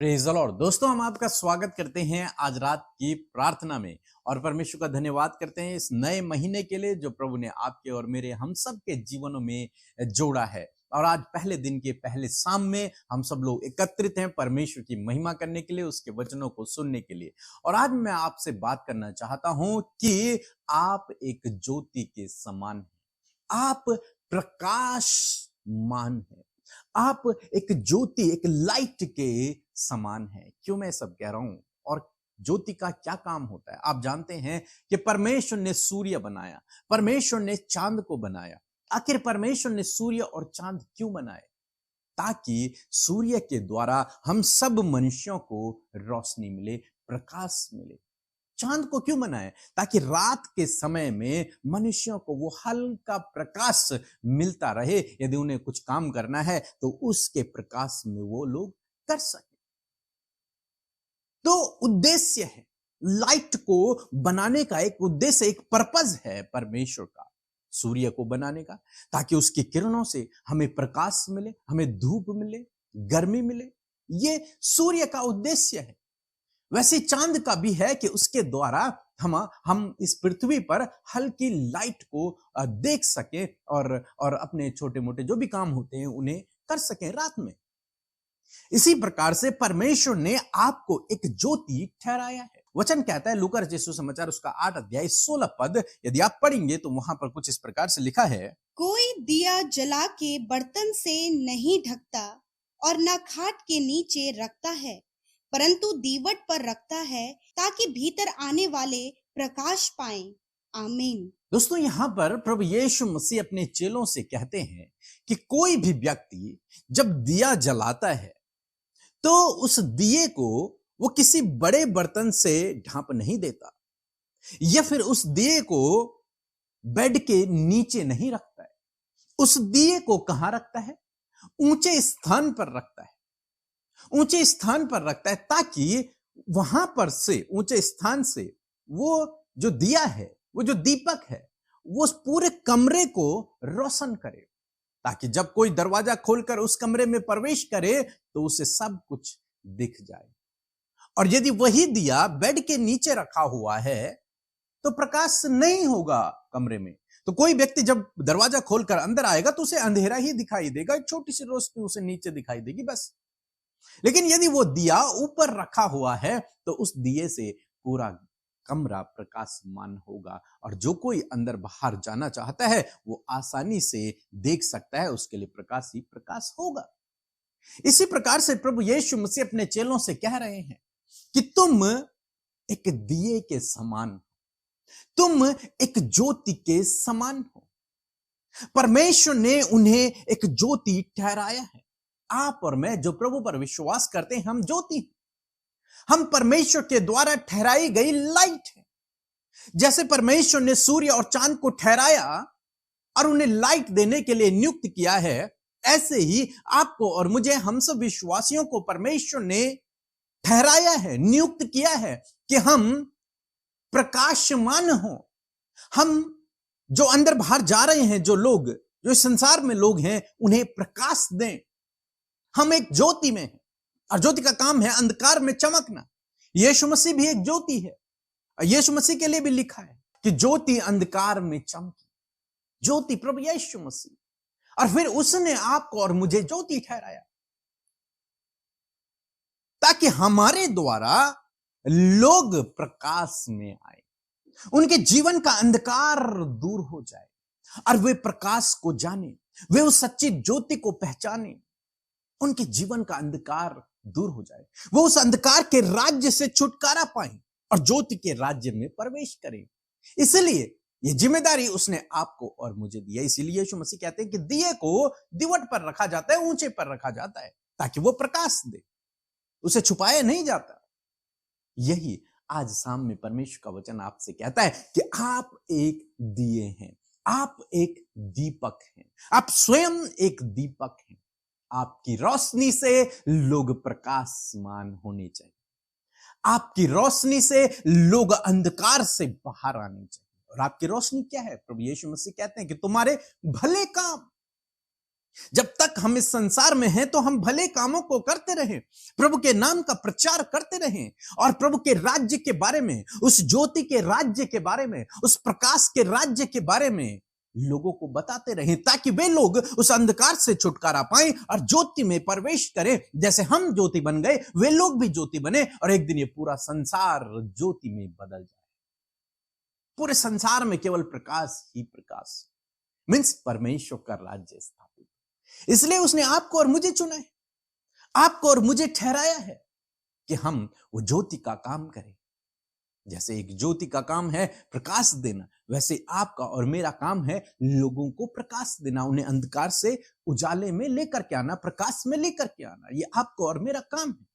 Praise the Lord. दोस्तों, हम आपका स्वागत करते हैं आज रात की प्रार्थना में और परमेश्वर का धन्यवाद करते हैं इस नए महीने के लिए जो प्रभु ने आपके और मेरे हम सब के जीवनों में जोड़ा है। और आज पहले दिन के पहले शाम में हम सब लोग एकत्रित हैं परमेश्वर की महिमा करने के लिए, उसके वचनों को सुनने के लिए। और आज मैं आपसे बात करना चाहता हूं कि आप एक ज्योति के समान हैं, आप प्रकाशमान हैं, आप एक ज्योति, एक लाइट के समान है। क्यों मैं सब कह रहा हूं और ज्योति का क्या काम होता है? आप जानते हैं कि परमेश्वर ने सूर्य बनाया, परमेश्वर ने चांद को बनाया। आखिर परमेश्वर ने सूर्य और चांद क्यों बनाए? ताकि सूर्य के द्वारा हम सब मनुष्यों को रोशनी मिले, प्रकाश मिले। चांद को क्यों बनाया? ताकि रात के समय में मनुष्यों को वो हल्का प्रकाश मिलता रहे। यदि उन्हें कुछ काम करना है तो उसके प्रकाश में वो लोग कर सके। तो उद्देश्य है, लाइट को बनाने का एक उद्देश्य, एक पर्पस है परमेश्वर का सूर्य को बनाने का, ताकि उसकी किरणों से हमें प्रकाश मिले, हमें धूप मिले, गर्मी मिले। ये सूर्य का उद्देश्य है। वैसे चांद का भी है कि उसके द्वारा हम इस पृथ्वी पर हल्की लाइट को देख सके और अपने छोटे मोटे जो भी काम होते हैं उन्हें कर सकें रात में। इसी प्रकार से परमेश्वर ने आपको एक ज्योति ठहराया है। वचन कहता है लूका रचित सुसमाचार उसका 8 अध्याय 16 पद, यदि आप पढ़ेंगे तो वहां पर कुछ इस प्रकार से लिखा है, कोई दिया जला के बर्तन से नहीं ढकता और न खाट के नीचे रखता है, परंतु दीवट पर रखता है ताकि भीतर आने वाले प्रकाश पाएं। आमीन। दोस्तों, यहां पर प्रभु यीशु मसीह अपने चेलों से कहते हैं कि कोई भी व्यक्ति जब दिया जलाता है तो उस दिए को वो किसी बड़े बर्तन से ढांप नहीं देता, या फिर उस दिए को बेड के नीचे नहीं रखता है। उस दिए को कहां रखता है? ऊंचे स्थान पर रखता है। ऊंचे स्थान पर रखता है ताकि वहां पर से, ऊंचे स्थान से वो जो दिया है, वो जो दीपक है, वो उस पूरे कमरे को रोशन करे, ताकि जब कोई दरवाजा खोलकर उस कमरे में प्रवेश करे तो उसे सब कुछ दिख जाए। और यदि वही दिया बेड के नीचे रखा हुआ है तो प्रकाश नहीं होगा कमरे में। तो कोई व्यक्ति जब दरवाजा खोलकर अंदर आएगा तो उसे अंधेरा ही दिखाई देगा, एक छोटी सी रोशनी उसे नीचे दिखाई देगी बस। लेकिन यदि वो दिया ऊपर रखा हुआ है तो उस दिए से पूरा कमरा प्रकाशमान होगा और जो कोई अंदर बाहर जाना चाहता है वो आसानी से देख सकता है, उसके लिए प्रकाश ही प्रकाश होगा। इसी प्रकार से प्रभु यीशु मसीह अपने चेलों से कह रहे हैं कि तुम एक दिए के समान हो, तुम एक ज्योति के समान हो। परमेश्वर ने उन्हें एक ज्योति ठहराया है। आप और मैं जो प्रभु पर विश्वास करते हैं, हम ज्योति हैं। हम परमेश्वर के द्वारा ठहराई गई लाइट है। जैसे परमेश्वर ने सूर्य और चांद को ठहराया और उन्हें लाइट देने के लिए नियुक्त किया है, ऐसे ही आपको और मुझे, हम सब विश्वासियों को परमेश्वर ने ठहराया है, नियुक्त किया है कि हम प्रकाशमान हो। हम जो अंदर बाहर जा रहे हैं, जो लोग, जो इस संसार में लोग हैं, उन्हें प्रकाश दें। हम एक ज्योति में हैं और ज्योति का काम है अंधकार में चमकना। यीशु मसीह भी एक ज्योति है और यीशु मसीह के लिए भी लिखा है कि ज्योति अंधकार में चमकी। ज्योति प्रभु यीशु मसीह, और फिर उसने आपको और मुझे ज्योति ठहराया ताकि हमारे द्वारा लोग प्रकाश में आए, उनके जीवन का अंधकार दूर हो जाए और वे प्रकाश को जाने, वे उस सच्ची ज्योति को पहचाने, उनके जीवन का अंधकार दूर हो जाए, वो उस अंधकार के राज्य से छुटकारा पाएं और ज्योति के राज्य में प्रवेश करें। इसलिए ये जिम्मेदारी उसने आपको और मुझे दी है। इसीलिए यीशु मसीह कहते हैं कि दिए को दीवट पर रखा जाता है, ऊंचे पर रखा जाता है ताकि वो प्रकाश दे, उसे छुपाया नहीं जाता। यही आज शाम में परमेश्वर का वचन आपसे कहता है कि आप एक दिए हैं, आप एक दीपक हैं, आप स्वयं एक दीपक हैं। आपकी रोशनी से लोग प्रकाशमान होने चाहिए, आपकी रोशनी से लोग अंधकार से बाहर आने चाहिए। और आपकी रोशनी क्या है? प्रभु यीशु मसीह कहते हैं कि तुम्हारे भले काम, जब तक हम इस संसार में हैं तो हम भले कामों को करते रहें, प्रभु के नाम का प्रचार करते रहें और प्रभु के राज्य के बारे में, उस ज्योति के राज्य के बारे में, उस प्रकाश के राज्य के बारे में लोगों को बताते रहें, ताकि वे लोग उस अंधकार से छुटकारा पाएं और ज्योति में प्रवेश करें। जैसे हम ज्योति बन गए, वे लोग भी ज्योति बने और एक दिन ये पूरा संसार ज्योति में बदल जाए। पूरे संसार में केवल प्रकाश ही प्रकाश, मीन्स परमेश्वर का राज्य स्थापित। इसलिए उसने आपको और मुझे चुना है, आपको और मुझे ठहराया है कि हम वो ज्योति का काम करें। जैसे एक ज्योति का काम है प्रकाश देना, वैसे आपका और मेरा काम है लोगों को प्रकाश देना, उन्हें अंधकार से उजाले में लेकर के आना, प्रकाश में लेकर के आना। ये आपको और मेरा काम है।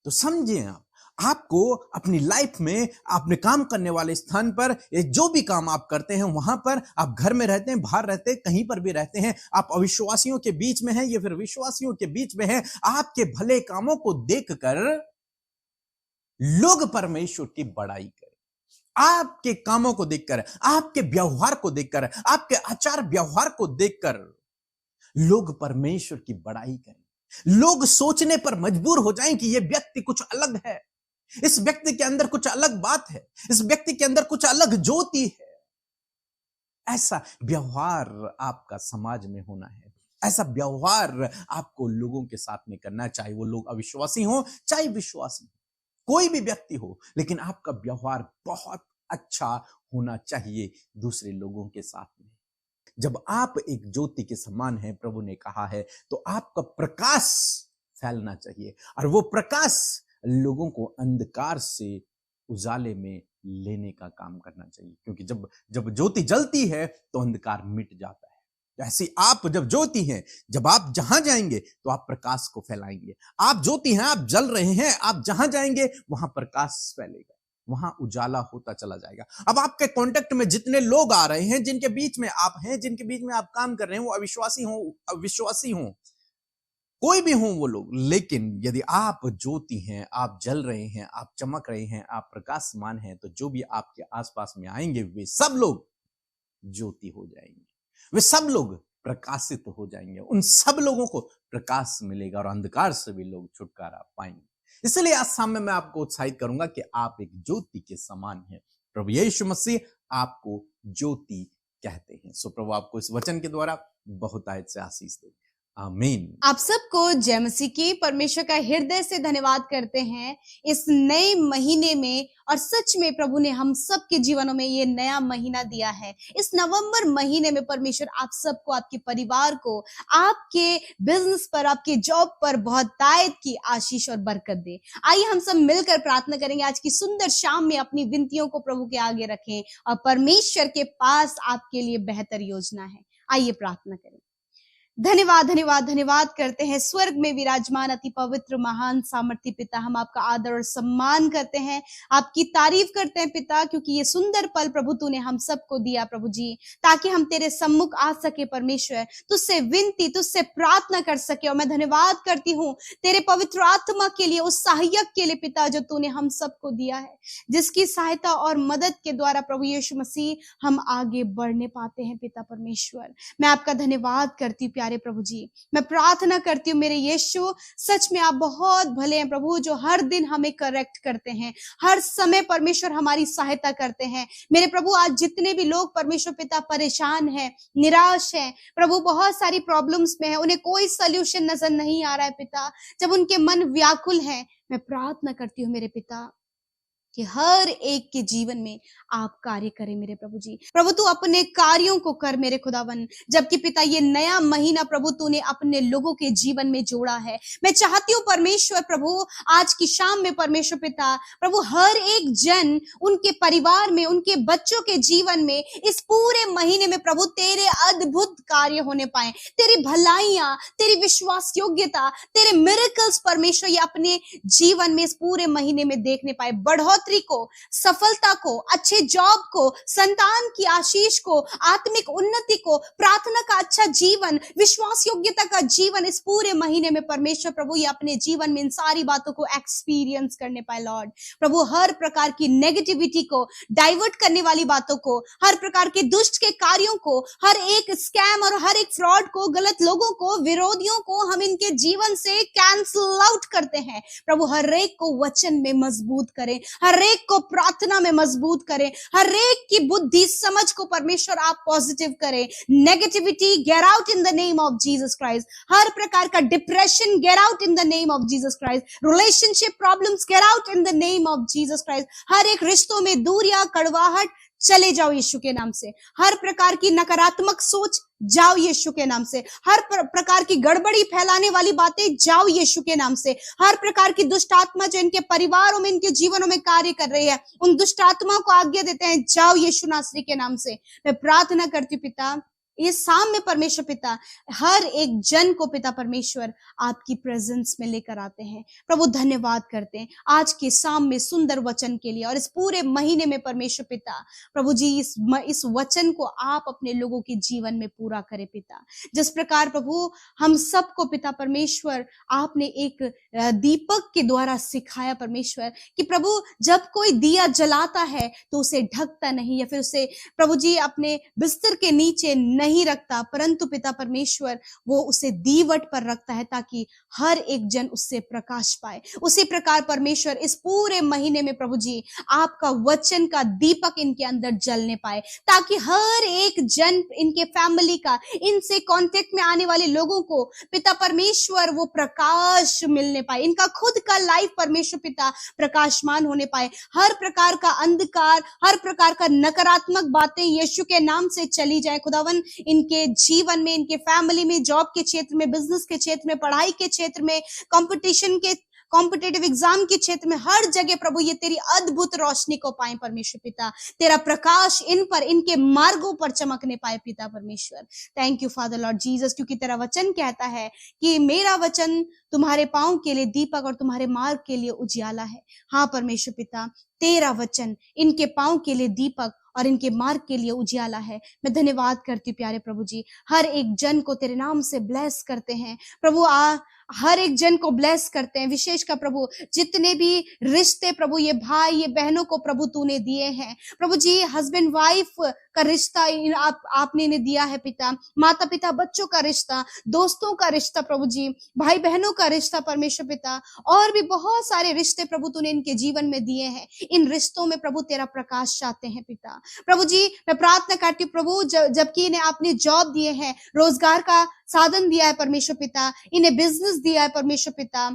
तो समझिए, आपको अपनी लाइफ में, अपने काम करने वाले स्थान पर, जो भी काम आप करते हैं वहां पर, आप घर में रहते हैं, बाहर रहते हैं, कहीं पर भी रहते हैं, आप अविश्वासियों के बीच में हैं या फिर विश्वासियों के बीच में हैं, आपके भले कामों को देखकर लोग परमेश्वर की बड़ाई करें। आपके कामों को देखकर, आपके व्यवहार को देखकर, आपके आचार व्यवहार को देखकर लोग परमेश्वर की बड़ाई करें। लोग सोचने पर मजबूर हो जाएं कि यह व्यक्ति कुछ अलग है, इस व्यक्ति के अंदर कुछ अलग बात है, इस व्यक्ति के अंदर कुछ अलग ज्योति है। ऐसा व्यवहार आपका समाज में होना है, ऐसा व्यवहार आपको लोगों के साथ में करना है, चाहे वो लोग अविश्वासी हो चाहे विश्वासी हो, कोई भी व्यक्ति हो, लेकिन आपका व्यवहार बहुत अच्छा होना चाहिए दूसरे लोगों के साथ में। जब आप एक ज्योति के समान हैं, प्रभु ने कहा है, तो आपका प्रकाश फैलना चाहिए और वो प्रकाश लोगों को अंधकार से उजाले में लेने का काम करना चाहिए। क्योंकि जब ज्योति जलती है तो अंधकार मिट जाता है। ऐसे आप जब ज्योति हैं, जब आप जहां जाएंगे तो आप प्रकाश को फैलाएंगे। आप ज्योति हैं, आप जल रहे हैं, आप जहां जाएंगे वहां प्रकाश फैलेगा, वहां उजाला होता चला जाएगा। अब आपके कांटेक्ट में जितने लोग आ रहे हैं, जिनके बीच में आप हैं, जिनके बीच में आप काम कर रहे हैं, वो अविश्वासी हो, कोई भी हो वो लोग, लेकिन यदि आप ज्योति हैं, आप जल रहे हैं, आप चमक रहे हैं, आप प्रकाशमान हैं, तो जो भी आपके आसपास में आएंगे वे सब लोग ज्योति हो जाएंगे, वे सब लोग प्रकाशित हो जाएंगे, उन सब लोगों को प्रकाश मिलेगा और अंधकार से भी लोग छुटकारा पाएंगे। इसलिए आज शाम में मैं आपको उत्साहित करूंगा कि आप एक ज्योति के समान हैं। प्रभु यीशु मसीह आपको ज्योति कहते हैं। सो प्रभु आपको इस वचन के द्वारा बहुत आयत से आशीष दे। आमीन। आप सबको जय मसीह की। परमेश्वर का हृदय से धन्यवाद करते हैं इस नए महीने में, और सच में प्रभु ने हम सब के जीवनों में ये नया महीना दिया है। इस नवंबर महीने में परमेश्वर आप सबको, आपके परिवार को, आपके बिजनेस पर, आपके जॉब पर बहुत तायत की आशीष और बरकत दे। आइए हम सब मिलकर प्रार्थना करेंगे। आज की सुंदर शाम में अपनी विनतियों को प्रभु के आगे रखें और परमेश्वर के पास आपके लिए बेहतर योजना है। आइए प्रार्थना करें। धन्यवाद धन्यवाद धन्यवाद करते हैं स्वर्ग में विराजमान अति पवित्र महान सामर्थी पिता, हम आपका आदर और सम्मान करते हैं, आपकी तारीफ करते हैं पिता, क्योंकि ये सुंदर पल प्रभु तूने हम सबको दिया प्रभु जी, ताकि हम तेरे सम्मुख आ सके परमेश्वर, तुझसे विनती, तुझसे प्रार्थना कर सके। और मैं धन्यवाद करती हूँ तेरे पवित्र आत्मा के लिए, उस सहायक के लिए पिता जो तूने हम सबको दिया है, जिसकी सहायता और मदद के द्वारा प्रभु यीशु मसीह हम आगे बढ़ने पाते हैं पिता परमेश्वर। मैं आपका धन्यवाद करती हूँ प्रभु जी। मैं प्रार्थना करती हूँ मेरे यीशु, सच में आप बहुत भले हैं प्रभु, जो हर दिन हमें करेक्ट करते हैं, हर समय परमेश्वर हमारी सहायता करते हैं। मेरे प्रभु, आज जितने भी लोग परमेश्वर पिता परेशान हैं, निराश हैं प्रभु, बहुत सारी प्रॉब्लम्स में है, उन्हें कोई सल्यूशन नजर नहीं आ रहा है पिता, जब उनके मन व्याकुल हैं, मैं प्रार्थना करती हूँ मेरे पिता कि हर एक के जीवन में आप कार्य करें मेरे प्रभु जी। प्रभु तू अपने कार्यों को कर मेरे खुदावन, जबकि पिता ये नया महीना प्रभु तूने अपने लोगों के जीवन में जोड़ा है। मैं चाहती हूँ परमेश्वर प्रभु, आज की शाम में परमेश्वर पिता प्रभु, हर एक जन, उनके परिवार में, उनके बच्चों के जीवन में इस पूरे महीने में प्रभु तेरे अद्भुत कार्य होने पाए, तेरी भलाइयां, तेरी विश्वास योग्यता, तेरे मिरेकल्स परमेश्वर ये अपने जीवन में इस पूरे महीने में देखने पाए, बढ़ोतरी बढ़ोतरी को, सफलता को, अच्छे जॉब को, संतान की आशीष को, आत्मिक उन्नति को, प्रार्थना का अच्छा जीवन, विश्वास योग्यता का जीवन इस पूरे महीने में परमेश्वर प्रभु ये अपने जीवन में इन सारी बातों को एक्सपीरियंस करने पाए लॉर्ड। प्रभु हर प्रकार की नेगेटिविटी को, डाइवर्ट करने वाली बातों को, हर प्रकार के दुष्ट के कार्यों को, हर एक स्कैम और हर एक फ्रॉड को, गलत लोगों को, विरोधियों को हम इनके जीवन से कैंसल आउट करते हैं। प्रभु हर एक को वचन में मजबूत करें, हर एक को प्रार्थना में मजबूत करें, हर एक की बुद्धि समझ को परमेश्वर आप पॉजिटिव करें। Negativity get out in the name of Jesus Christ. हर प्रकार का depression get out in the name of Jesus Christ. Relationship problems get out in the name of Jesus Christ. हर एक रिश्तों में दूरियां, कड़वाहट चले जाओ यीशु के नाम से। हर प्रकार की नकारात्मक सोच जाओ यीशु के नाम से। हर प्रकार की गड़बड़ी फैलाने वाली बातें जाओ यीशु के नाम से। हर प्रकार की दुष्ट आत्मा जो इनके परिवारों में, इनके जीवनों में कार्य कर रही है, उन दुष्ट आत्माओं को आज्ञा देते हैं, जाओ यीशु नासरी के नाम से। मैं प्रार्थना करती हूँ पिता, ये शाम में परमेश्वर पिता हर एक जन को पिता परमेश्वर आपकी प्रेजेंस में लेकर आते हैं। प्रभु धन्यवाद करते हैं आज के शाम में सुंदर वचन के लिए और इस पूरे महीने में परमेश्वर पिता प्रभु जी इस वचन को आप अपने लोगों के जीवन में पूरा करें पिता। जिस प्रकार प्रभु हम सबको पिता परमेश्वर आपने एक दीपक के द्वारा सिखाया परमेश्वर कि प्रभु जब कोई दिया जलाता है तो उसे ढकता नहीं या फिर उसे प्रभु जी अपने बिस्तर के नीचे नहीं रखता, परंतु पिता परमेश्वर वो उसे दीवट पर रखता है ताकि हर एक जन उससे प्रकाश पाए। उसी प्रकार परमेश्वर इस पूरे महीने में प्रभु जी आपका वचन का दीपक इनके अंदर जलने पाए ताकि हर एक जन, इनके फैमिली का, इनसे कांटेक्ट में आने वाले लोगों को पिता परमेश्वर वो प्रकाश मिलने पाए, इनका खुद का लाइफ परमेश्वर पिता प्रकाशमान होने पाए। हर प्रकार का अंधकार, हर प्रकार का नकारात्मक बातें यीशु के नाम से चली जाए खुदावन। इनके जीवन में, इनके फैमिली में, जॉब के क्षेत्र में, बिजनेस के क्षेत्र में, पढ़ाई के क्षेत्र में, कंपटीशन के कॉम्पिटेटिव एग्जाम के क्षेत्र में, हर जगह प्रभु ये तेरी अद्भुत रोशनी को पाए परमेश्वर पिता। तेरा प्रकाश इन पर, इनके मार्गों पर चमकने पाए पिता परमेश्वर। Thank you father Lord Jesus, क्योंकि तेरा वचन कहता है कि मेरा वचन तुम्हारे पांव के लिए दीपक और तुम्हारे मार्ग के लिए उजियाला है। हाँ परमेश्वर पिता, तेरा वचन इनके पांव के लिए दीपक और इनके मार्ग के लिए उजियाला है। मैं धन्यवाद करती हूँ प्यारे प्रभु जी, हर एक जन को तेरे नाम से ब्लेस करते हैं प्रभु। हर एक जन को ब्लेस करते हैं, विशेष का प्रभु जितने भी रिश्ते प्रभु ये भाई ये बहनों को प्रभु तूने दिए हैं प्रभु जी, हस्बैंड वाइफ का रिश्ता आपने इन्हें दिया है पिता, माता पिता बच्चों का रिश्ता, दोस्तों का रिश्ता प्रभु जी, भाई बहनों का रिश्ता परमेश्वर पिता, और भी बहुत सारे रिश्ते प्रभु तूने इनके जीवन में दिए हैं। इन रिश्तों में प्रभु तेरा प्रकाश चाहते हैं पिता। प्रभु जी मैं प्रार्थना करती हूँ प्रभु, जबकि इन्हें आपने जॉब दिए हैं, रोजगार का साधन दिया है परमेश्वर पिता, इन्हें बिजनेस दिया है परमेश्वर पिता,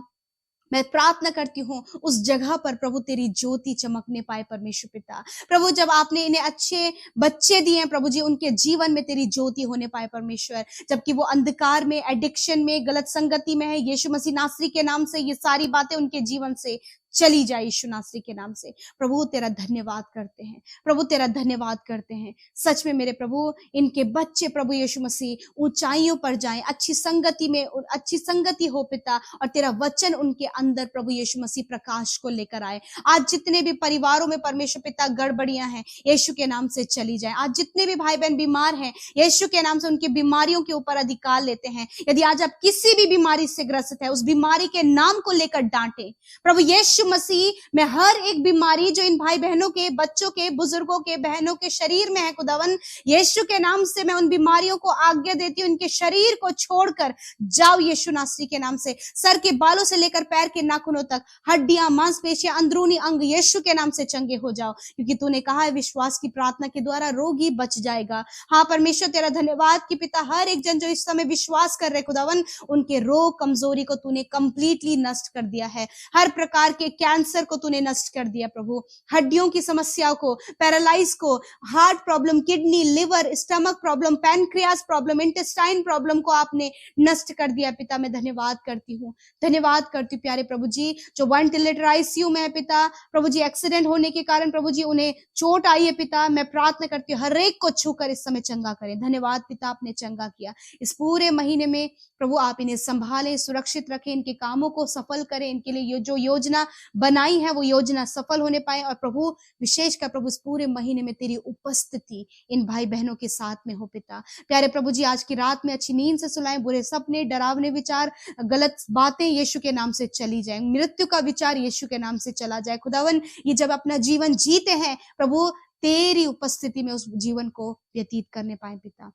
मैं प्रार्थना करती हूँ उस जगह पर प्रभु तेरी ज्योति चमकने पाए परमेश्वर पिता। प्रभु जब आपने इन्हें अच्छे बच्चे दिए हैं प्रभु जी, उनके जीवन में तेरी ज्योति होने पाए परमेश्वर, जबकि वो अंधकार में, एडिक्शन में, गलत संगति में है, यीशु मसीह नासरी के नाम से ये सारी बातें उनके जीवन से चली जाए यीशु नासरी के नाम से। प्रभु तेरा धन्यवाद करते हैं, प्रभु तेरा धन्यवाद करते हैं। सच में मेरे प्रभु इनके बच्चे प्रभु यीशु मसीह ऊंचाइयों पर जाएं, अच्छी संगति में, अच्छी संगति हो पिता, और तेरा वचन उनके अंदर प्रभु यीशु मसीह प्रकाश को लेकर आए। आज जितने भी परिवारों में परमेश्वर पिता गड़बड़ियां हैं यीशु के नाम से चली जाए। आज जितने भी भाई बहन बीमार हैं यीशु के नाम से उनकी बीमारियों के ऊपर अधिकार लेते हैं। यदि आज आप किसी भी बीमारी से ग्रसित है, उस बीमारी के नाम को लेकर डांटे प्रभु यीशु मसीह। मैं हर एक बीमारी जो इन भाई बहनों के, बच्चों के, बुजुर्गों के, बहनों के शरीर में है खुदावन, यीशु के नाम से मैं उन बीमारियों को आज्ञा देती हूँ, इनके शरीर को छोड़कर जाओ यीशु नासरी के नाम से। सर के बालों से लेकर पैर के नाखूनों तक, हड्डियां, मांसपेशियां, अंदरूनी अंग यीशु के नाम से चंगे हो जाओ, क्योंकि तूने कहा है विश्वास की प्रार्थना के द्वारा रोगी बच जाएगा। हाँ परमेश्वर तेरा धन्यवाद कि पिता हर एक जन जो इस समय विश्वास कर रहे खुदावन, उनके रोग कमजोरी को तूने कंप्लीटली नष्ट कर दिया है। हर प्रकार के कैंसर को तूने नष्ट कर दिया प्रभु, हड्डियों की समस्याओं को, पैरालाइज को, heart problem, kidney, liver, stomach problem, pancreas problem, intestine problem को आपने नष्ट कर दिया पिता। मैं धन्यवाद करती हूँ, धन्यवाद करती हूँ प्यारे प्रभु जी, जो वेंटिलेटर आईसीयू में है पिता प्रभु जी, एक्सीडेंट होने के कारण प्रभु जी उन्हें चोट आई है पिता। मैं प्रार्थना करती हूँ हर एक को छूकर इस समय चंगा करें। धन्यवाद पिता, आपने चंगा किया। इस पूरे महीने में प्रभु आप इन्हें संभालें, सुरक्षित रखें, इनके कामों को सफल करें, इनके लिए जो योजना बनाई है वो योजना सफल होने पाए। और प्रभु विशेषकर प्रभु इस पूरे महीने में तेरी उपस्थिति इन भाई बहनों के साथ में हो पिता। प्यारे प्रभु जी, आज की रात में अच्छी नींद से सुलाएं, बुरे सपने, डरावने विचार, गलत बातें यीशु के नाम से चली जाएं, मृत्यु का विचार यीशु के नाम से चला जाए। खुदावन, ये जब अपना जीवन जीते हैं प्रभु, तेरी उपस्थिति में उस जीवन को व्यतीत करने पाए पिता।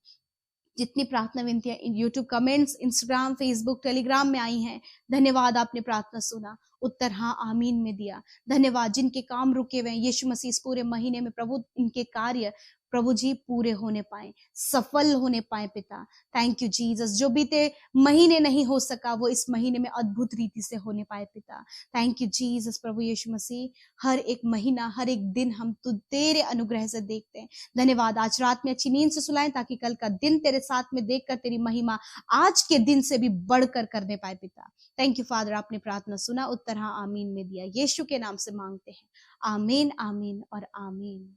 जितनी प्रार्थना विनतियां YouTube comments, Instagram, Facebook, Telegram में आई हैं, धन्यवाद, आपने प्रार्थना सुना, उत्तर हाँ आमीन में दिया। धन्यवाद, जिनके काम रुके हुए हैं यीशु मसीह इस पूरे महीने में प्रभु, इनके कार्य प्रभु जी पूरे होने पाए, सफल होने पाए पिता। थैंक यू जीसस, जो बीते महीने नहीं हो सका वो इस महीने में अद्भुत रीति से होने पाए पिता। थैंक यू जीसस प्रभु यीशु मसीह, हर एक महीना, हर एक दिन हम तो तेरे अनुग्रह से देखते हैं। धन्यवाद, आज रात में अच्छी नींद से सुलाएं ताकि कल का दिन तेरे साथ में देखकर तेरी महिमा आज के दिन से भी बढ़कर करने पाए पिता। थैंक यू फादर, आपने प्रार्थना सुना, उत्तर हाँ आमीन में दिया। यीशु के नाम से मांगते हैं, आमीन, आमीन और आमीन।